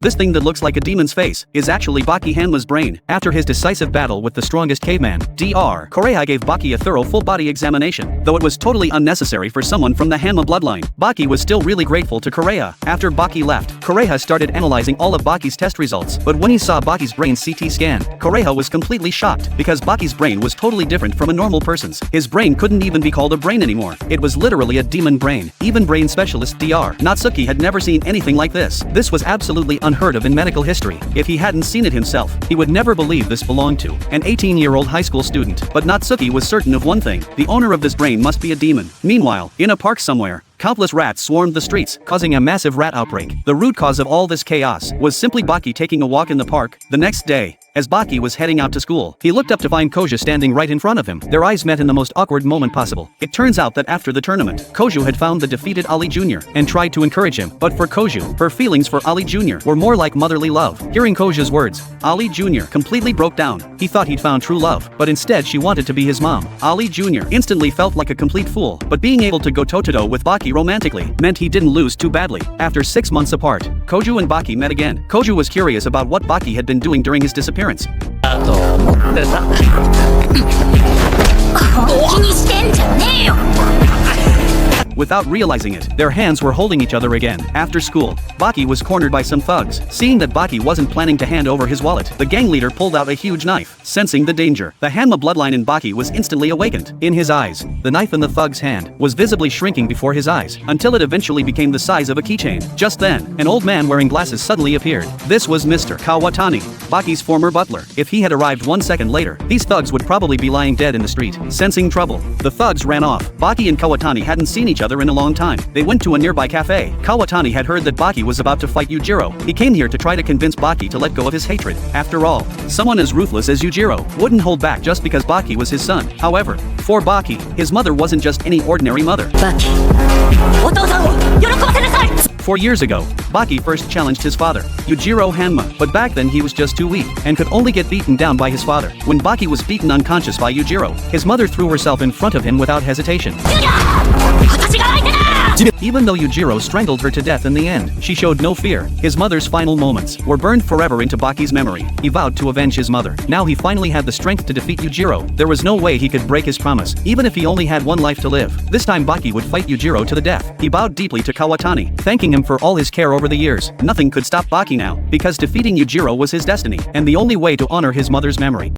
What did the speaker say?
This thing that looks like a demon's face is actually Baki Hanma's brain. After his decisive battle with the strongest caveman, Dr. Kureha gave Baki a thorough full-body examination. Though it was totally unnecessary for someone from the Hanma bloodline, Baki was still really grateful to Kureha. After Baki left, Kureha started analyzing all of Baki's test results, but when he saw Baki's brain CT scan, Kureha was completely shocked, because Baki's brain was totally different from a normal person's. His brain couldn't even be called a brain anymore. It was literally a demon brain. Even brain specialist Dr. Natsuki had never seen anything like this. This was absolutely unheard of in medical history. If he hadn't seen it himself, he would never believe this belonged to an 18-year-old high school student. But Natsuki was certain of one thing: the owner of this brain must be a demon. Meanwhile, in a park somewhere, countless rats swarmed the streets, causing a massive rat outbreak. The root cause of all this chaos was simply Baki taking a walk in the park. The next day, as Baki was heading out to school, he looked up to find Koju standing right in front of him. Their eyes met in the most awkward moment possible. It turns out that after the tournament, Koju had found the defeated Ali Jr. and tried to encourage him. But for Koju, her feelings for Ali Jr. were more like motherly love. Hearing Koju's words, Ali Jr. completely broke down. He thought he'd found true love, but instead she wanted to be his mom. Ali Jr. instantly felt like a complete fool, but being able to go toe-to-toe with Baki romantically meant he didn't lose too badly. After 6 months apart, Koju and Baki met again. Koju was curious about what Baki had been doing during his disappearance. と思ってさ本気にしてんじゃねえよ Without realizing it, their hands were holding each other again. After school, Baki was cornered by some thugs. Seeing that Baki wasn't planning to hand over his wallet, the gang leader pulled out a huge knife. Sensing the danger, the Hanma bloodline in Baki was instantly awakened. In his eyes, the knife in the thug's hand was visibly shrinking before his eyes, until it eventually became the size of a keychain. Just then, an old man wearing glasses suddenly appeared. This was Mr. Kawatani, Baki's former butler. If he had arrived 1 second later, these thugs would probably be lying dead in the street. Sensing trouble, the thugs ran off. Baki and Kawatani hadn't seen each other in a long time. They went to a nearby cafe. Kawatani had heard that Baki was about to fight Yujiro. He came here to try to convince Baki to let go of his hatred. After all, someone as ruthless as Yujiro wouldn't hold back just because Baki was his son. However, for Baki, his mother wasn't just any ordinary mother. お父さんを喜ばせなさい 4 years ago, Baki first challenged his father, Yujiro Hanma, but back then he was just too weak and could only get beaten down by his father. When Baki was beaten unconscious by Yujiro, his mother threw herself in front of him without hesitation. 私が相手だ Even though Yujiro strangled her to death in the end, she showed no fear. His mother's final moments were burned forever into Baki's memory. He vowed to avenge his mother. Now he finally had the strength to defeat Yujiro. There was no way he could break his promise, even if he only had one life to live. This time Baki would fight Yujiro to the death. He bowed deeply to Kawatani, thanking him for all his care over the years. Nothing could stop Baki now, because defeating Yujiro was his destiny, and the only way to honor his mother's memory.